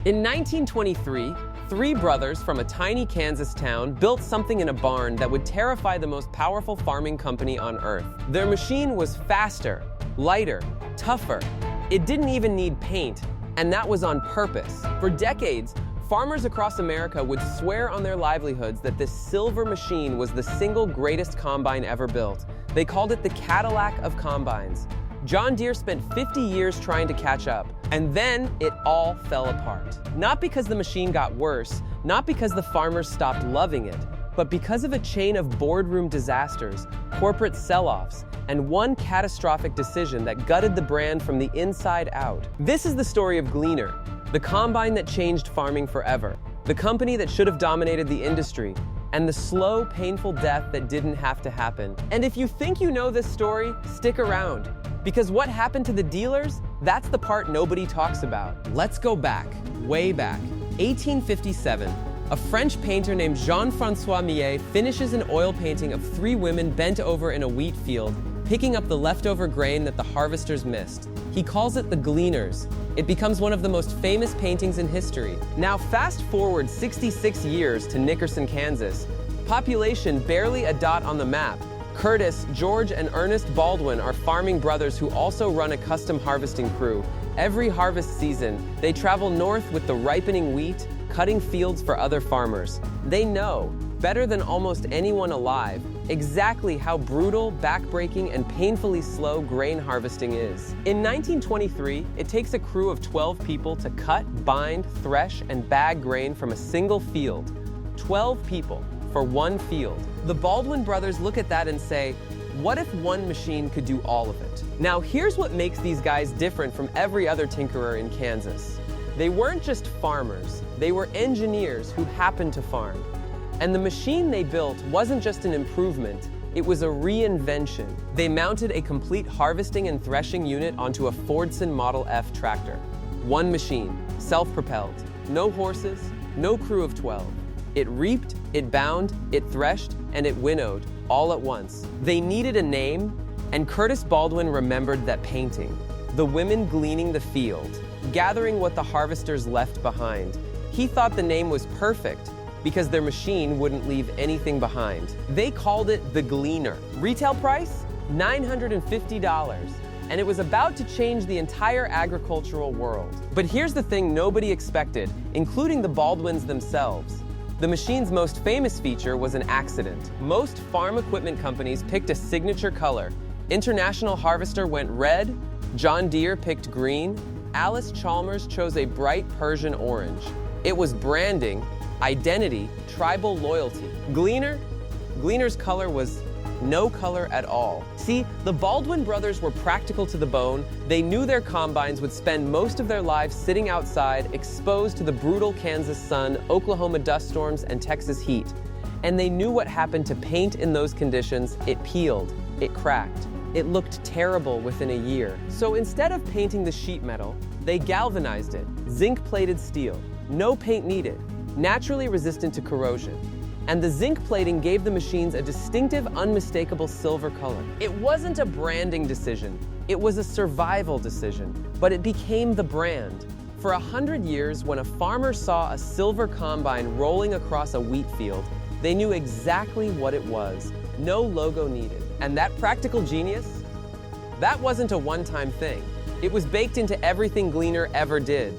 In 1923, three brothers from a tiny Kansas town built something in a barn that would terrify the most powerful farming company on earth. Their machine was faster, lighter, tougher. It didn't even need paint, and that was on purpose. For decades, farmers across America would swear on their livelihoods that this silver machine was the single greatest combine ever built. They called it the Cadillac of combines. John Deere spent 50 years trying to catch up, and then it all fell apart. Not because the machine got worse, not because the farmers stopped loving it, but because of a chain of boardroom disasters, corporate sell-offs, and one catastrophic decision that gutted the brand from the inside out. This is the story of Gleaner, the combine that changed farming forever, the company that should have dominated the industry, and the slow, painful death that didn't have to happen. And if you think you know this story, stick around. Because what happened to the dealers, that's the part nobody talks about. Let's go back, way back. 1857, a French painter named Jean-François Millet finishes an oil painting of three women bent over in a wheat field, picking up the leftover grain that the harvesters missed. He calls it the Gleaners. It becomes one of the most famous paintings in history. Now fast forward 66 years to Nickerson, Kansas. Population barely a dot on the map. Curtis, George, and Ernest Baldwin are farming brothers who also run a custom harvesting crew. Every harvest season, they travel north with the ripening wheat, cutting fields for other farmers. They know, better than almost anyone alive, exactly how brutal, backbreaking, and painfully slow grain harvesting is. In 1923, it takes a crew of 12 people to cut, bind, thresh, and bag grain from a single field. 12 people for one field. The Baldwin brothers look at that and say, what if one machine could do all of it? Now here's what makes these guys different from every other tinkerer in Kansas. They weren't just farmers, they were engineers who happened to farm. And the machine they built wasn't just an improvement, it was a reinvention. They mounted a complete harvesting and threshing unit onto a Fordson Model F tractor. One machine, self-propelled, no horses, no crew of 12. It reaped, it bound, it threshed, and it winnowed, all at once. They needed a name, and Curtis Baldwin remembered that painting. The women gleaning the field, gathering what the harvesters left behind. He thought the name was perfect, because their machine wouldn't leave anything behind. They called it the Gleaner. Retail price? $950. And it was about to change the entire agricultural world. But here's the thing nobody expected, including the Baldwins themselves. The machine's most famous feature was an accident. Most farm equipment companies picked a signature color. International Harvester went red, John Deere picked green, Alice Chalmers chose a bright Persian orange. It was branding, identity, tribal loyalty. Gleaner's color was no color at all. See, the Baldwin brothers were practical to the bone. They knew their combines would spend most of their lives sitting outside, exposed to the brutal Kansas sun, Oklahoma dust storms, and Texas heat. And they knew what happened to paint in those conditions. It peeled, it cracked, it looked terrible within a year. So instead of painting the sheet metal, they galvanized it, zinc-plated steel, no paint needed, naturally resistant to corrosion. And the zinc plating gave the machines a distinctive, unmistakable silver color. It wasn't a branding decision, it was a survival decision, but it became the brand. For 100 years, when a farmer saw a silver combine rolling across a wheat field, they knew exactly what it was. No logo needed. And that practical genius? That wasn't a one-time thing. It was baked into everything Gleaner ever did.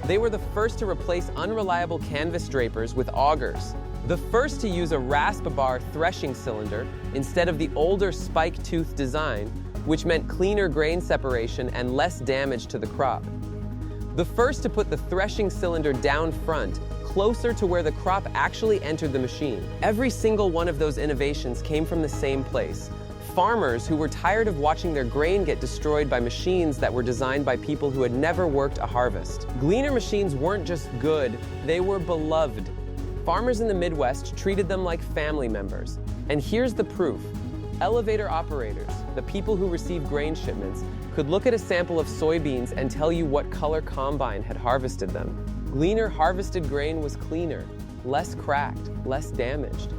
They were the first to replace unreliable canvas drapers with augers. The first to use a rasp-bar threshing cylinder instead of the older spike-tooth design, which meant cleaner grain separation and less damage to the crop. The first to put the threshing cylinder down front, closer to where the crop actually entered the machine. Every single one of those innovations came from the same place. Farmers who were tired of watching their grain get destroyed by machines that were designed by people who had never worked a harvest. Gleaner machines weren't just good, they were beloved. Farmers in the Midwest treated them like family members. And here's the proof. Elevator operators, the people who received grain shipments, could look at a sample of soybeans and tell you what color combine had harvested them. Gleaner harvested grain was cleaner, less cracked, less damaged.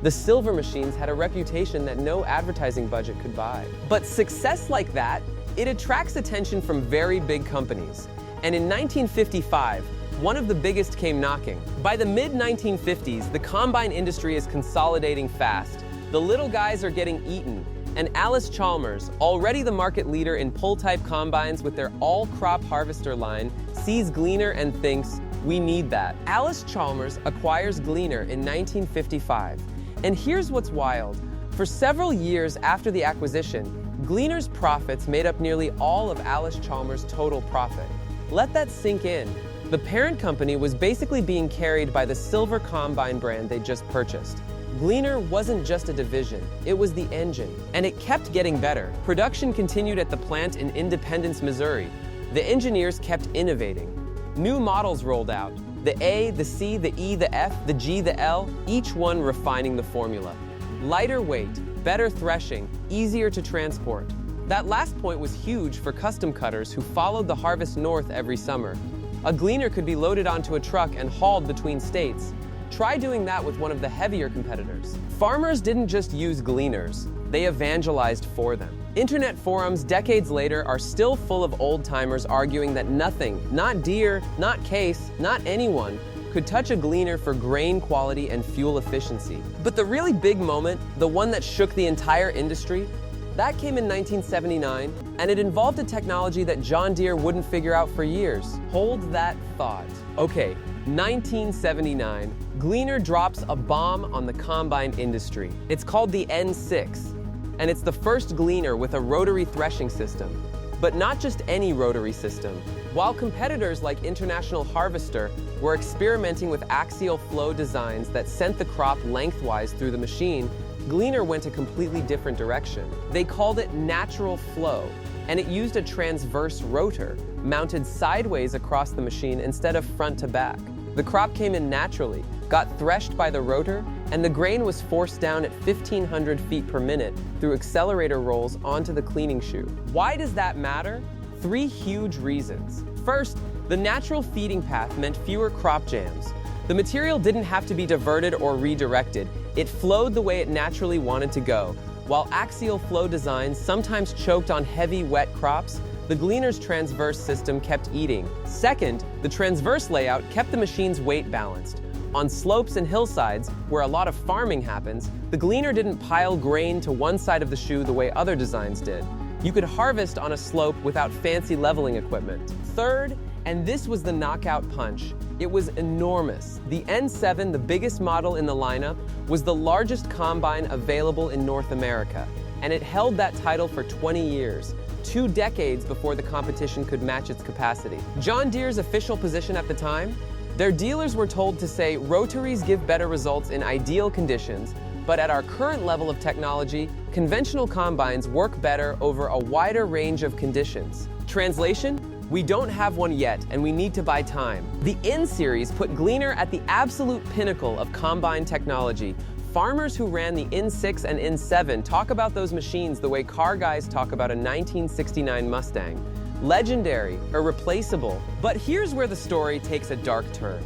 The silver machines had a reputation that no advertising budget could buy. But success like that, it attracts attention from very big companies. And in 1955, one of the biggest came knocking. By the mid-1950s, the combine industry is consolidating fast. The little guys are getting eaten, and Alice Chalmers, already the market leader in pull-type combines with their all-crop harvester line, sees Gleaner and thinks, we need that. Alice Chalmers acquires Gleaner in 1955. And here's what's wild. For several years after the acquisition, Gleaner's profits made up nearly all of Alice Chalmers' total profit. Let that sink in. The parent company was basically being carried by the Silver Combine brand they just purchased. Gleaner wasn't just a division, it was the engine, and it kept getting better. Production continued at the plant in Independence, Missouri. The engineers kept innovating. New models rolled out, the A, the C, the E, the F, the G, the L, each one refining the formula. Lighter weight, better threshing, easier to transport. That last point was huge for custom cutters who followed the harvest north every summer. A Gleaner could be loaded onto a truck and hauled between states. Try doing that with one of the heavier competitors. Farmers didn't just use Gleaners, they evangelized for them. Internet forums decades later are still full of old-timers arguing that nothing, not Deere, not Case, not anyone, could touch a Gleaner for grain quality and fuel efficiency. But the really big moment, the one that shook the entire industry, that came in 1979, and it involved a technology that John Deere wouldn't figure out for years. Hold that thought. Okay, 1979, Gleaner drops a bomb on the combine industry. It's called the N6, and it's the first Gleaner with a rotary threshing system. But not just any rotary system. While competitors like International Harvester were experimenting with axial flow designs that sent the crop lengthwise through the machine, Gleaner went a completely different direction. They called it natural flow, and it used a transverse rotor mounted sideways across the machine instead of front to back. The crop came in naturally, got threshed by the rotor, and the grain was forced down at 1,500 feet per minute through accelerator rolls onto the cleaning chute. Why does that matter? 3 huge reasons. First, the natural feeding path meant fewer crop jams. The material didn't have to be diverted or redirected. It flowed the way it naturally wanted to go. While axial flow designs sometimes choked on heavy, wet crops, the Gleaner's transverse system kept eating. Second, the transverse layout kept the machine's weight balanced. On slopes and hillsides, where a lot of farming happens, the Gleaner didn't pile grain to one side of the shoe the way other designs did. You could harvest on a slope without fancy leveling equipment. Third, and this was the knockout punch, it was enormous. The N7, the biggest model in the lineup, was the largest combine available in North America, and it held that title for 20 years. 2 decades before the competition could match its capacity. John Deere's official position at the time? Their dealers were told to say rotaries give better results in ideal conditions, but at our current level of technology, conventional combines work better over a wider range of conditions. Translation? We don't have one yet, and we need to buy time. The N-Series put Gleaner at the absolute pinnacle of combine technology. Farmers who ran the N6 and N7 talk about those machines the way car guys talk about a 1969 Mustang. Legendary, irreplaceable. But here's where the story takes a dark turn.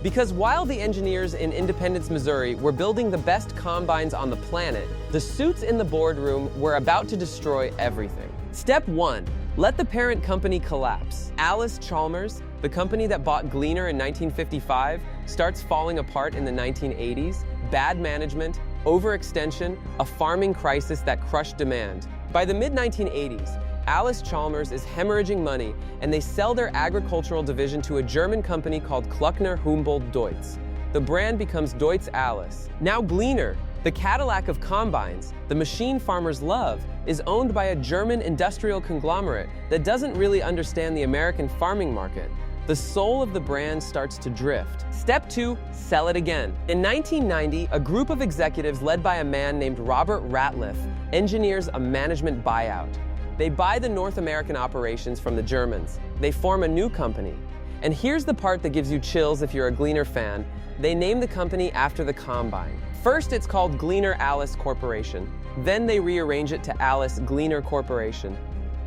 Because while the engineers in Independence, Missouri were building the best combines on the planet, the suits in the boardroom were about to destroy everything. Step 1. Let the parent company collapse. Alice Chalmers, the company that bought Gleaner in 1955, starts falling apart in the 1980s. Bad management, overextension, a farming crisis that crushed demand. By the mid-1980s, Alice Chalmers is hemorrhaging money, and they sell their agricultural division to a German company called Kluckner Humboldt Deutz. The brand becomes Deutz Alice. Now Gleaner, the Cadillac of combines, the machine farmers love, is owned by a German industrial conglomerate that doesn't really understand the American farming market. The soul of the brand starts to drift. Step 2, sell it again. In 1990, a group of executives led by a man named Robert Ratliff engineers a management buyout. They buy the North American operations from the Germans. They form a new company. And here's the part that gives you chills if you're a Gleaner fan. They name the company after the combine. First, it's called Gleaner Alice Corporation. Then they rearrange it to Alice Gleaner Corporation.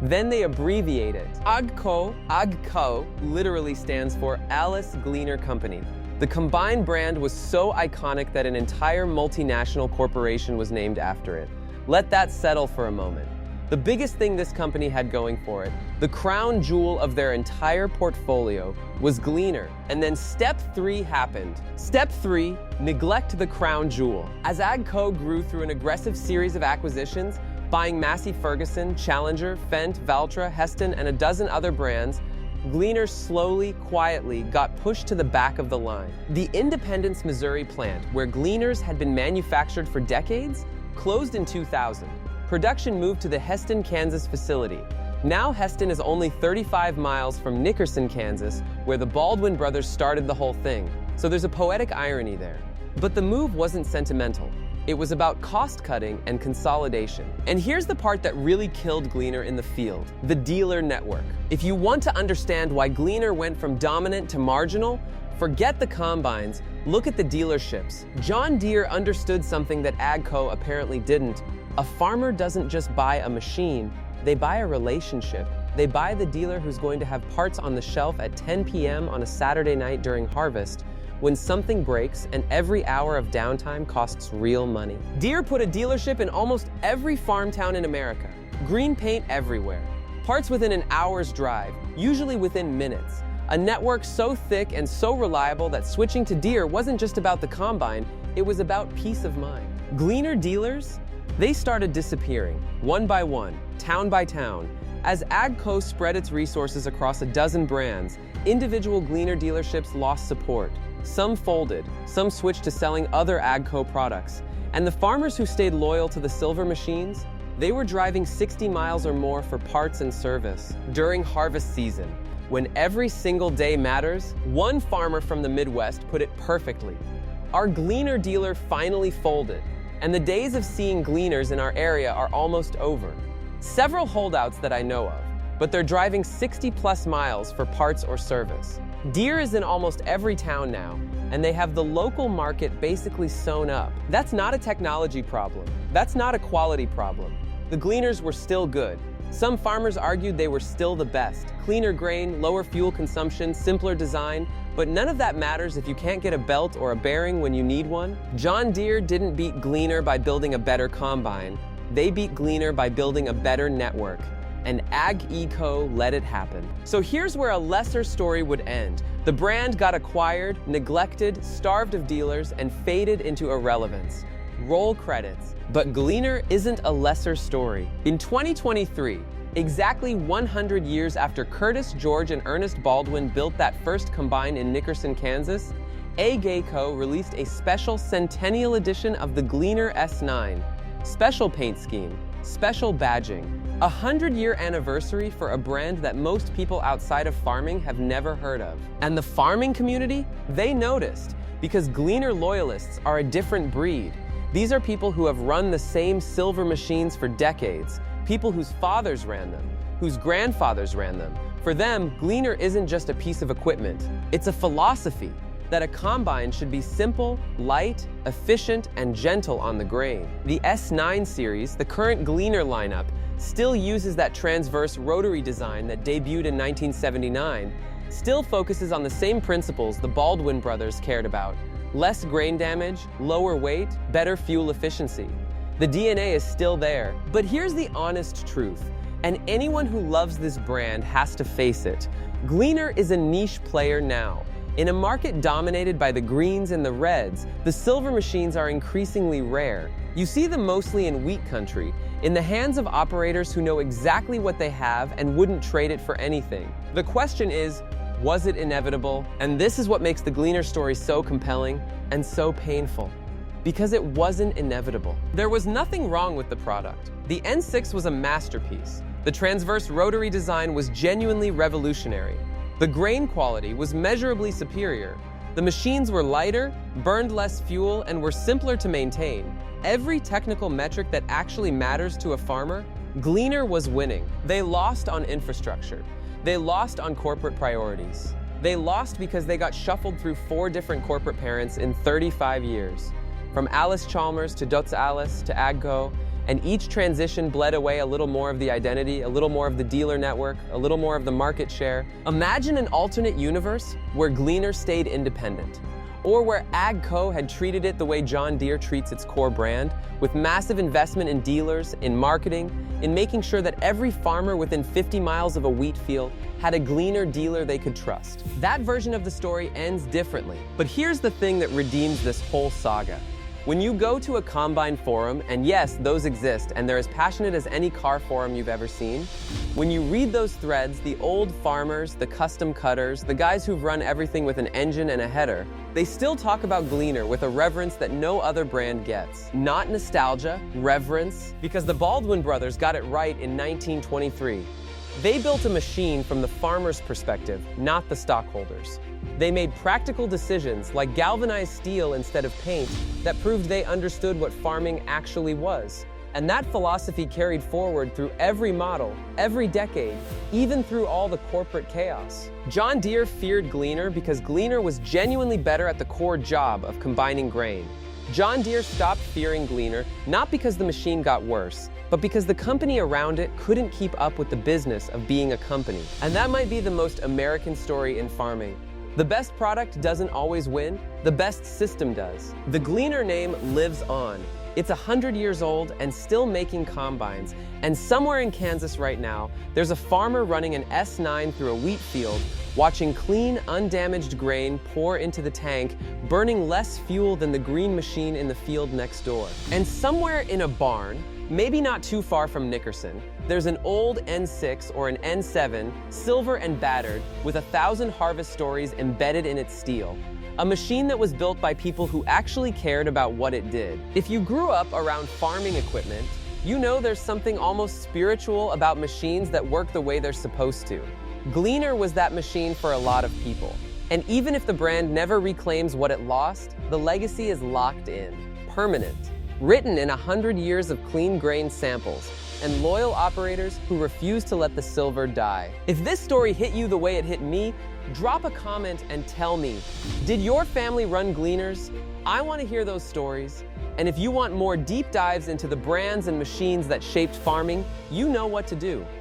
Then they abbreviate it. AGCO literally stands for Alice Gleaner Company. The combined brand was so iconic that an entire multinational corporation was named after it. Let that settle for a moment. The biggest thing this company had going for it, the crown jewel of their entire portfolio, was Gleaner. And then step 3 happened. Step 3, neglect the crown jewel. As AGCO grew through an aggressive series of acquisitions, buying Massey Ferguson, Challenger, Fendt, Valtra, Heston, and a dozen other brands, Gleaner slowly, quietly got pushed to the back of the line. The Independence, Missouri plant, where Gleaners had been manufactured for decades, closed in 2000. Production moved to the Heston, Kansas facility. Now Heston is only 35 miles from Nickerson, Kansas, where the Baldwin brothers started the whole thing. So there's a poetic irony there. But the move wasn't sentimental. It was about cost-cutting and consolidation. And here's the part that really killed Gleaner in the field, the dealer network. If you want to understand why Gleaner went from dominant to marginal, forget the combines, look at the dealerships. John Deere understood something that AGCO apparently didn't. A farmer doesn't just buy a machine, they buy a relationship. They buy the dealer who's going to have parts on the shelf at 10 p.m. on a Saturday night during harvest, when something breaks and every hour of downtime costs real money. Deere put a dealership in almost every farm town in America. Green paint everywhere. Parts within an hour's drive, usually within minutes. A network so thick and so reliable that switching to Deere wasn't just about the combine, it was about peace of mind. Gleaner dealers? They started disappearing, one by one, town by town. As AGCO spread its resources across a dozen brands, individual Gleaner dealerships lost support. Some folded, some switched to selling other AGCO products. And the farmers who stayed loyal to the silver machines, they were driving 60 miles or more for parts and service. During harvest season, when every single day matters, one farmer from the Midwest put it perfectly. Our Gleaner dealer finally folded, and the days of seeing Gleaners in our area are almost over. Several holdouts that I know of, but they're driving 60+ miles for parts or service. Deere is in almost every town now, and they have the local market basically sewn up. That's not a technology problem. That's not a quality problem. The Gleaners were still good. Some farmers argued they were still the best. Cleaner grain, lower fuel consumption, simpler design, but none of that matters if you can't get a belt or a bearing when you need one. John Deere didn't beat Gleaner by building a better combine. They beat Gleaner by building a better network. And AGCO let it happen. So here's where a lesser story would end. The brand got acquired, neglected, starved of dealers, and faded into irrelevance. Roll credits. But Gleaner isn't a lesser story. In 2023, exactly 100 years after Curtis, George, and Ernest Baldwin built that first combine in Nickerson, Kansas, AGCO released a special centennial edition of the Gleaner S9. Special paint scheme, special badging. 100-year anniversary for a brand that most people outside of farming have never heard of. And the farming community, they noticed, because Gleaner loyalists are a different breed. These are people who have run the same silver machines for decades, people whose fathers ran them, whose grandfathers ran them. For them, Gleaner isn't just a piece of equipment. It's a philosophy that a combine should be simple, light, efficient, and gentle on the grain. The S9 series, the current Gleaner lineup, still uses that transverse rotary design that debuted in 1979, still focuses on the same principles the Baldwin brothers cared about: less grain damage, lower weight, better fuel efficiency. The DNA is still there. But here's the honest truth, and anyone who loves this brand has to face it. Gleaner is a niche player now. In a market dominated by the greens and the reds, the silver machines are increasingly rare. You see them mostly in wheat country, in the hands of operators who know exactly what they have and wouldn't trade it for anything. The question is, was it inevitable? And this is what makes the Gleaner story so compelling and so painful. Because it wasn't inevitable. There was nothing wrong with the product. The N6 was a masterpiece. The transverse rotary design was genuinely revolutionary. The grain quality was measurably superior. The machines were lighter, burned less fuel, and were simpler to maintain. Every technical metric that actually matters to a farmer, Gleaner was winning. They lost on infrastructure. They lost on corporate priorities. They lost because they got shuffled through 4 different corporate parents in 35 years. From Alice Chalmers to Dutz Alice to AGCO, and each transition bled away a little more of the identity, a little more of the dealer network, a little more of the market share. Imagine an alternate universe where Gleaner stayed independent, or where AGCO had treated it the way John Deere treats its core brand, with massive investment in dealers, in marketing, in making sure that every farmer within 50 miles of a wheat field had a Gleaner dealer they could trust. That version of the story ends differently, but here's the thing that redeems this whole saga. When you go to a combine forum, and yes, those exist, and they're as passionate as any car forum you've ever seen, when you read those threads, the old farmers, the custom cutters, the guys who've run everything with an engine and a header, they still talk about Gleaner with a reverence that no other brand gets. Not nostalgia, reverence, because the Baldwin brothers got it right in 1923. They built a machine from the farmer's perspective, not the stockholders. They made practical decisions like galvanized steel instead of paint that proved they understood what farming actually was. And that philosophy carried forward through every model, every decade, even through all the corporate chaos. John Deere feared Gleaner because Gleaner was genuinely better at the core job of combining grain. John Deere stopped fearing Gleaner not because the machine got worse, but because the company around it couldn't keep up with the business of being a company. And that might be the most American story in farming. The best product doesn't always win, the best system does. The Gleaner name lives on. It's 100 years old and still making combines. And somewhere in Kansas right now, there's a farmer running an S9 through a wheat field, watching clean, undamaged grain pour into the tank, burning less fuel than the green machine in the field next door. And somewhere in a barn, maybe not too far from Nickerson, there's an old N6 or an N7, silver and battered, with 1,000 harvest stories embedded in its steel. A machine that was built by people who actually cared about what it did. If you grew up around farming equipment, you know there's something almost spiritual about machines that work the way they're supposed to. Gleaner was that machine for a lot of people. And even if the brand never reclaims what it lost, the legacy is locked in, permanent, written in 100 years of clean grain samples, and loyal operators who refuse to let the silver die. If this story hit you the way it hit me, drop a comment and tell me, did your family run Gleaners? I want to hear those stories. And if you want more deep dives into the brands and machines that shaped farming, you know what to do.